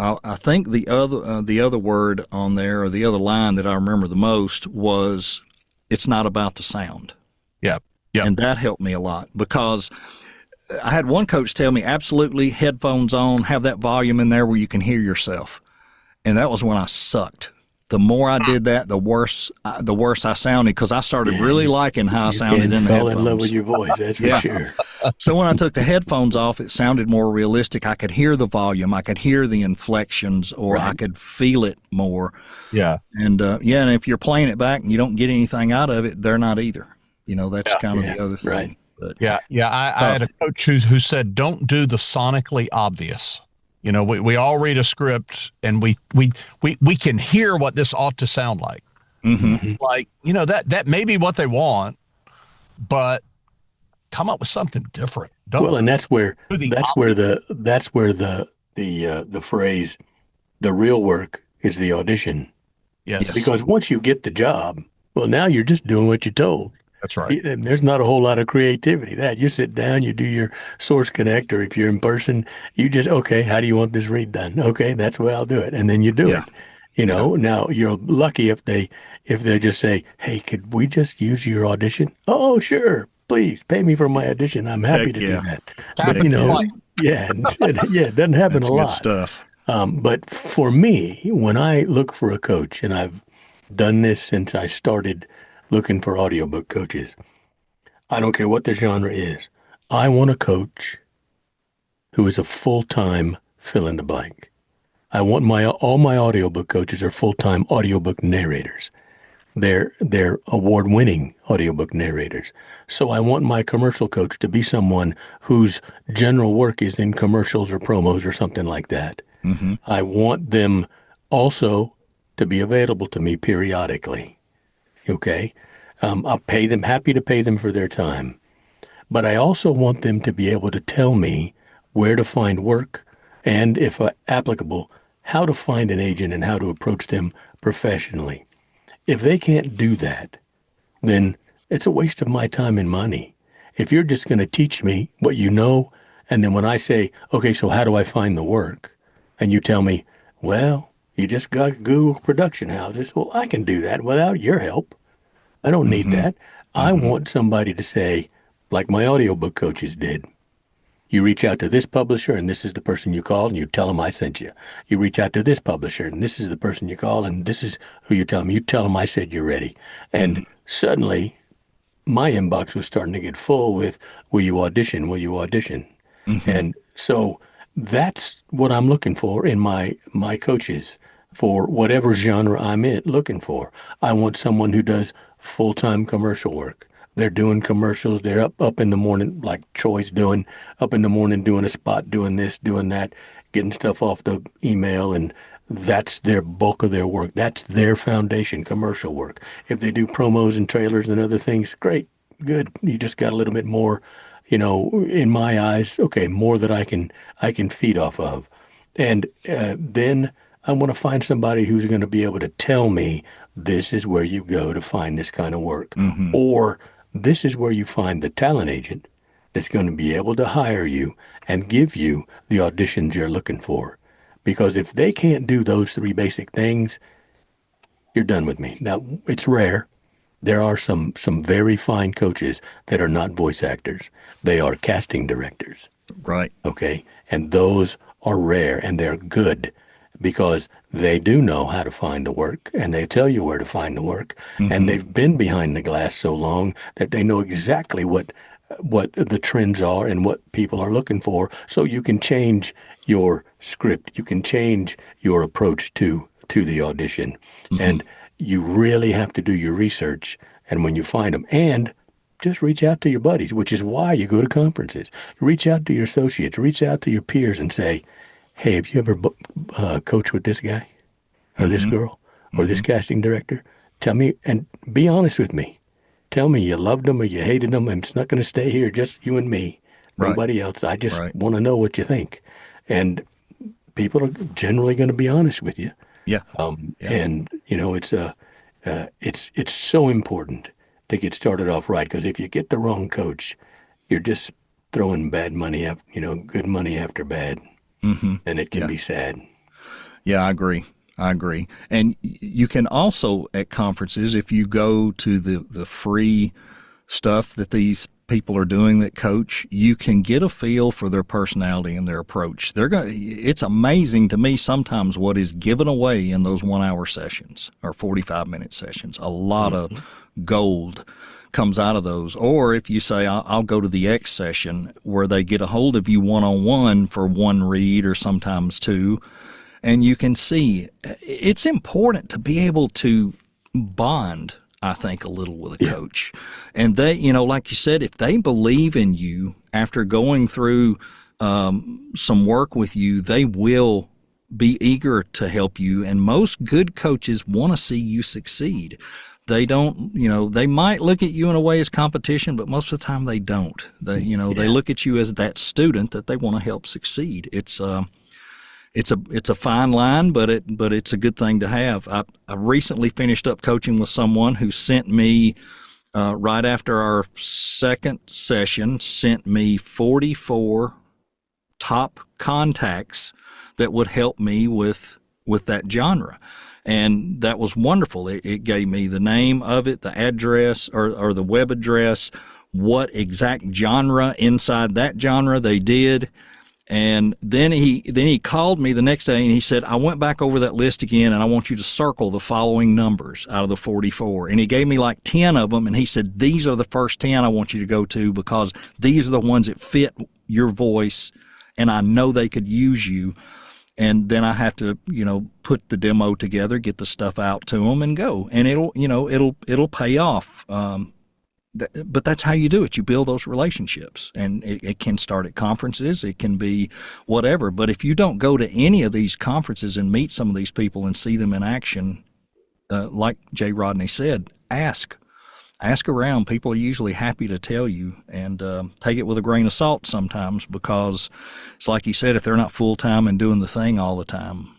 I think the other word on there, or the other line that I remember the most was, it's not about the sound. Yeah. Yeah. And that helped me a lot, because I had one coach tell me, absolutely, headphones on, have that volume in there where you can hear yourself. And that was when I sucked. The more I did that, the worse I sounded, because I started really liking how I sounded in the headphones. You fell in love with your voice, that's for sure. So when I took the headphones off, it sounded more realistic. I could hear the volume, I could hear the inflections, or I could feel it more. Yeah. And and if you're playing it back and you don't get anything out of it, they're not either. That's kind of the other thing. Right. But, I had a coach who said, don't do the sonically obvious. We all read a script and we can hear what this ought to sound like. Mm-hmm. Like, that may be what they want, but come up with something different. And that's where the phrase, the real work is the audition. Yes. Because once you get the job, well, now you're just doing what you're told. That's right. There's not a whole lot of creativity. You sit down, you do your source connect, or if you're in person, you just, okay, how do you want this read done? Okay, that's the way I'll do it. And then you do it. Now you're lucky if they just say, hey, could we just use your audition? Oh, sure. Please pay me for my audition. I'm happy to do that. But, it doesn't happen a lot. Good stuff. But for me, when I look for a coach, and I've done this since I started looking for audiobook coaches, I don't care what the genre is. I want a coach who is a full-time fill in the blank. I want all my audiobook coaches are full-time audiobook narrators. They're award-winning audiobook narrators. So I want my commercial coach to be someone whose general work is in commercials or promos or something like that. Mm-hmm. I want them also to be available to me periodically. Okay? I'll pay them, happy to pay them for their time. But I also want them to be able to tell me where to find work, and, if applicable, how to find an agent and how to approach them professionally. If they can't do that, then it's a waste of my time and money. If you're just going to teach me what you know, and then when I say, okay, so how do I find the work? And you tell me, well, you just got Google production houses. Well, I can do that without your help. I don't need that. I want somebody to say, like my audiobook coaches did, you reach out to this publisher, and this is the person you call, and you tell them I sent you. You reach out to this publisher, and this is the person you call, and this is who you tell them. You tell them I said you're ready. And suddenly, my inbox was starting to get full with, will you audition? Will you audition? And so that's what I'm looking for in my coaches, for whatever genre I'm looking for. I want someone who does full-time commercial work. They're doing commercials. They're up in the morning, like Troy's doing, up in the morning doing a spot, doing this, doing that, getting stuff off the email, and that's their bulk of their work. That's their foundation, commercial work. If they do promos and trailers and other things, great, good. You just got a little bit more, in my eyes, okay, more that I can feed off of. And then I want to find somebody who's going to be able to tell me, this is where you go to find this kind of work. Or this is where you find the talent agent that's going to be able to hire you and give you the auditions you're looking for. Because if they can't do those 3 basic things, you're done with me. Now, it's rare. There are some very fine coaches that are not voice actors. They are casting directors. Right. Okay? And those are rare, and they're good, because they do know how to find the work, and they tell you where to find the work, and they've been behind the glass so long that they know exactly what the trends are and what people are looking for, so you can change your script, you can change your approach to the audition. And you really have to do your research, and when you find them, and just reach out to your buddies, which is why you go to conferences. Reach out to your associates, reach out to your peers and say, hey, have you ever coached with this guy or this girl or this casting director? Tell me and be honest with me. Tell me you loved them or you hated them. And it's not going to stay here, just you and me, Right. nobody else. I just Right. want to know what you think. And people are generally going to be honest with you. Yeah. And it's so important to get started off right, because if you get the wrong coach, you're just throwing bad money up, good money after bad, and it can be sad. Yeah, I agree. And you can also at conferences, if you go to the free stuff that these people are doing that coach, you can get a feel for their personality and their approach. It's amazing to me sometimes what is given away in those 1 hour sessions or 45-minute sessions. A lot of gold comes out of those. Or if you say, I'll go to the X session where they get a hold of you one-on-one for one read or sometimes two, and you can see it's important to be able to bond, I think, a little with a coach. And they, like you said, if they believe in you after going through some work with you, they will be eager to help you. And most good coaches want to see you succeed. They don't, they might look at you in a way as competition, but most of the time they don't. They look at you as that student that they want to help succeed. It's a fine line, but it's a good thing to have. I recently finished up coaching with someone who sent me right after our second session, sent me 44 top contacts that would help me with that genre. And that was wonderful. It gave me the name of it, the address or the web address, what exact genre inside that genre they did. And then he called me the next day and he said, I went back over that list again and I want you to circle the following numbers out of the 44. And he gave me like 10 of them and he said, these are the first 10 I want you to go to because these are the ones that fit your voice and I know they could use you. And then I have to, put the demo together, get the stuff out to them and go. And it'll pay off. But that's how you do it. You build those relationships, and it can start at conferences. It can be whatever. But if you don't go to any of these conferences and meet some of these people and see them in action, like J. Rodney said, ask around. People are usually happy to tell you, and take it with a grain of salt sometimes, because it's like he said, if they're not full-time and doing the thing all the time,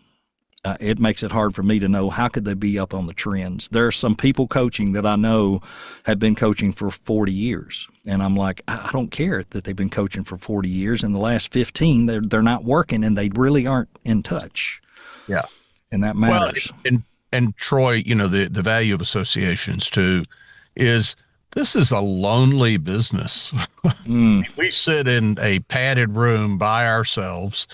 it makes it hard for me to know how could they be up on the trends. There are some people coaching that I know have been coaching for 40 years, and I'm like, I don't care that they've been coaching for 40 years. In the last 15, they're not working, and they really aren't in touch. Yeah, and that matters. Well, and Troy, the value of associations too is this is a lonely business. We sit in a padded room by ourselves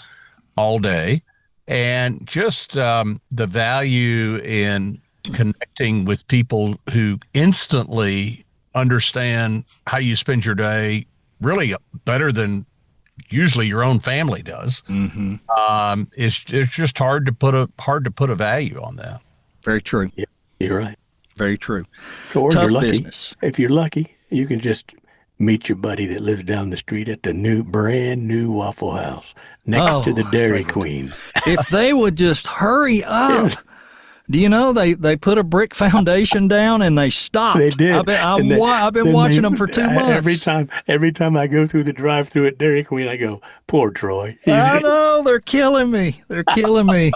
all day. And just the value in connecting with people who instantly understand how you spend your day, really better than usually your own family does. It's just hard to put a value on that. Very true. Yeah, you're right. Very true. Or Tough you're lucky. business. If you're lucky, you can just meet your buddy that lives down the street at the brand new Waffle House next to the Dairy Queen. If they would just hurry up. Do you know they put a brick foundation down and they stopped? They did. I've been watching them for 2 months. Every time I go through the drive-through at Dairy Queen, I go, poor Troy. I know, they're killing me. They're killing me.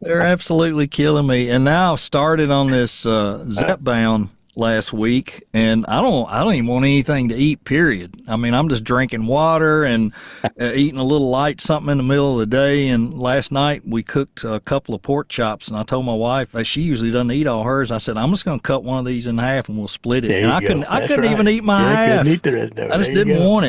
They're absolutely killing me. And now I've started on this Zepbound last week, and I don't even want anything to eat, period. I mean, I'm just drinking water and eating a little light something in the middle of the day. And last night we cooked a couple of pork chops, and I told my wife, she usually doesn't eat all hers, I said, I'm just going to cut one of these in half and we'll split it. And I couldn't even eat my half. Eat the rest of it. I just didn't want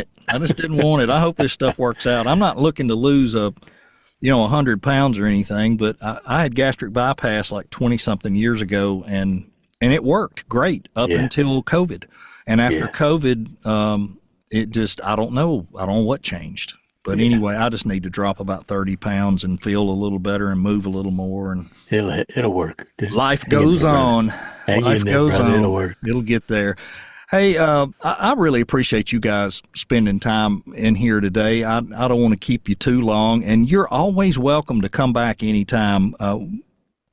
it. I hope this stuff works out. I'm not looking to lose 100 pounds or anything, but I had gastric bypass like 20 something years ago, and it worked great up until COVID. And after COVID, it just, I don't know what changed. But anyway, I just need to drop about 30 pounds and feel a little better and move a little more. And it'll work. Life goes on. Life goes on. It'll work. It'll get there. Hey, I really appreciate you guys spending time in here today. I don't want to keep you too long, and you're always welcome to come back anytime.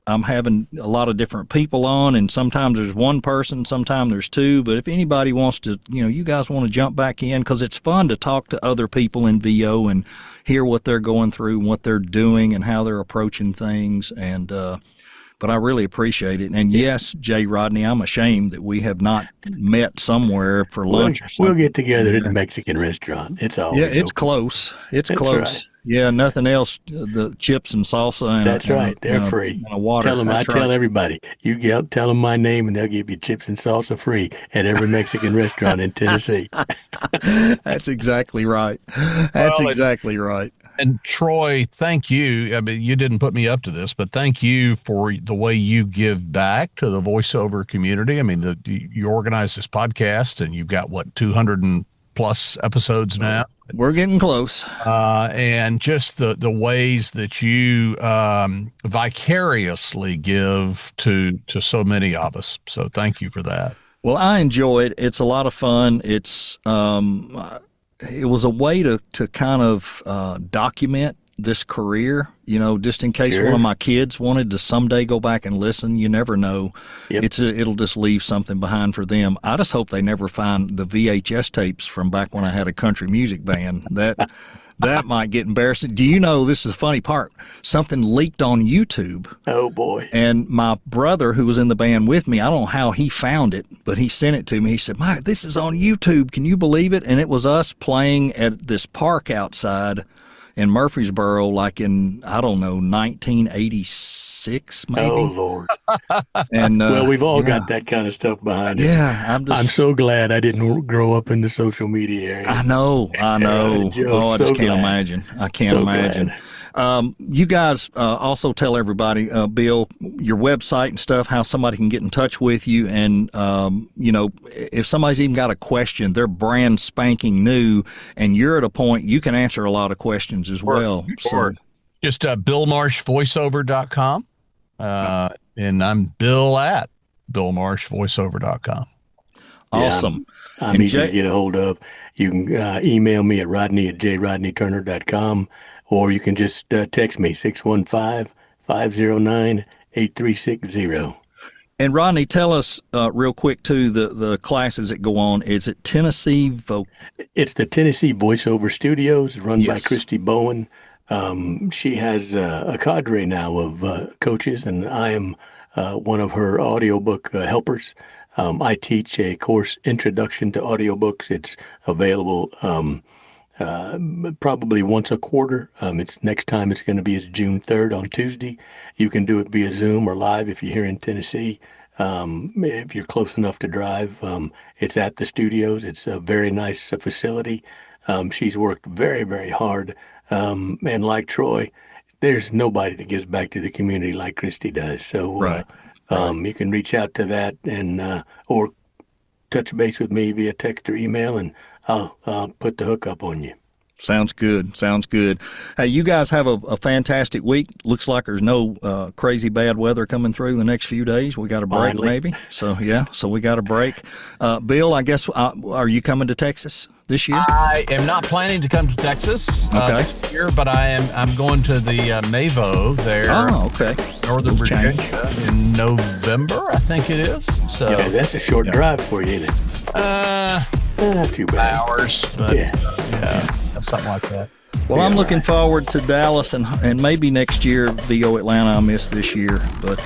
I'm having a lot of different people on, and sometimes there's one person, sometimes there's two. But if anybody wants to, you guys want to jump back in, because it's fun to talk to other people in VO and hear what they're going through and what they're doing and how they're approaching things. And but I really appreciate it. And yes, J. Rodney, I'm ashamed that we have not met somewhere for lunch or something. We'll get together at the Mexican restaurant. It's always it's close. It's close. Right. Yeah, nothing else. The chips and salsa and that's right. They're free. And a water. Tell them tell everybody. Tell them my name, and they'll give you chips and salsa free at every Mexican restaurant in Tennessee. That's exactly right. That's exactly right. And Troy, thank you. I mean, you didn't put me up to this, but thank you for the way you give back to the voiceover community. I mean, you organize this podcast, and you've got 200 and plus episodes now. We're getting close. And just the ways that you vicariously give to so many of us. So thank you for that. Well, I enjoy it. It's a lot of fun. It's it was a way to kind of document this career, just in case one of my kids wanted to someday go back and listen. You never know. Yep. It'll just leave something behind for them. I just hope they never find the VHS tapes from back when I had a country music band. That might get embarrassing. Do you know, this is a funny part, something leaked on YouTube. Oh, boy. And my brother, who was in the band with me, I don't know how he found it, but he sent it to me. He said, Mike, this is on YouTube. Can you believe it? And it was us playing at this park outside in Murfreesboro, like in, 1986, maybe. Oh, Lord. And well, we've all got that kind of stuff behind it. Yeah. I'm so glad I didn't grow up in the social media area. I know. I just can't imagine. I can't imagine. You guys also tell everybody, Bill, your website and stuff, how somebody can get in touch with you. And, if somebody's even got a question, they're brand spanking new, and you're at a point you can answer a lot of questions as well. Sure. Just BillMarshVoiceover.com. And I'm Bill at BillMarshVoiceover.com. Awesome. Yeah, I'm easy to get a hold of. You can email me at Rodney@JRodneyTurner.com. Or you can just text me, 615-509-8360. And Rodney, tell us real quick, too, the classes that go on. Is it Tennessee It's the Tennessee Voiceover Studios, run by Christy Bowen. She has a cadre now of coaches, and I am one of her audiobook helpers. I teach a course, Introduction to Audiobooks. It's available probably once a quarter. Next time it's going to be June 3rd on Tuesday. You can do it via Zoom or live if you're here in Tennessee. If you're close enough to drive, it's at the studios. It's a very nice facility. She's worked very, very hard. And like Troy, there's nobody that gives back to the community like Christy does. So you can reach out to that and or touch base with me via text or email, and I'll put the hook up on you. Sounds good. Hey, you guys have a fantastic week. Looks like there's no crazy bad weather coming through the next few days. We got a break, maybe. So we got a break. Bill, I guess, are you coming to Texas this year? I am not planning to come to Texas this year, but I'm going to the MAVO there. Oh, okay. Northern Virginia in November, I think it is. So that's a short drive for you, isn't it? Not too bad. Hours, but something like that. Well, I'm looking forward to Dallas and maybe next year VO Atlanta. I missed this year, but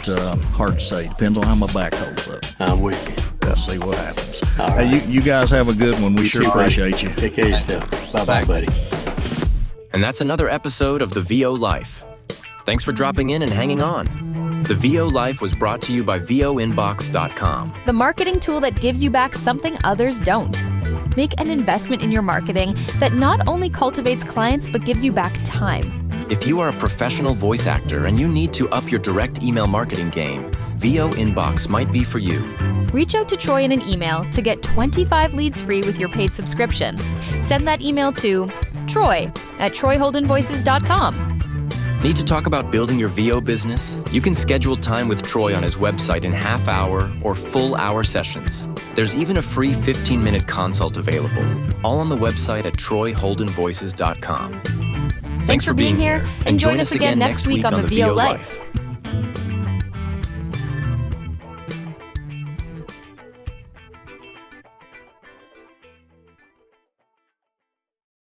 hard to say. Depends on how my back holds up. I'm with you. We'll see what happens. All right. Hey, you guys have a good one. We sure appreciate you. Take care of yourself. Bye-bye, buddy. And that's another episode of The VO Life. Thanks for dropping in and hanging on. The VO Life was brought to you by VOinbox.com. The marketing tool that gives you back something others don't. Make an investment in your marketing that not only cultivates clients, but gives you back time. If you are a professional voice actor and you need to up your direct email marketing game, VO Inbox might be for you. Reach out to Troy in an email to get 25 leads free with your paid subscription. Send that email to troy@troyholdenvoices.com. Need to talk about building your VO business? You can schedule time with Troy on his website in half-hour or full-hour sessions. There's even a free 15-minute consult available, all on the website at troyholdenvoices.com. Thanks for being here, and join us again next week on the VO Life.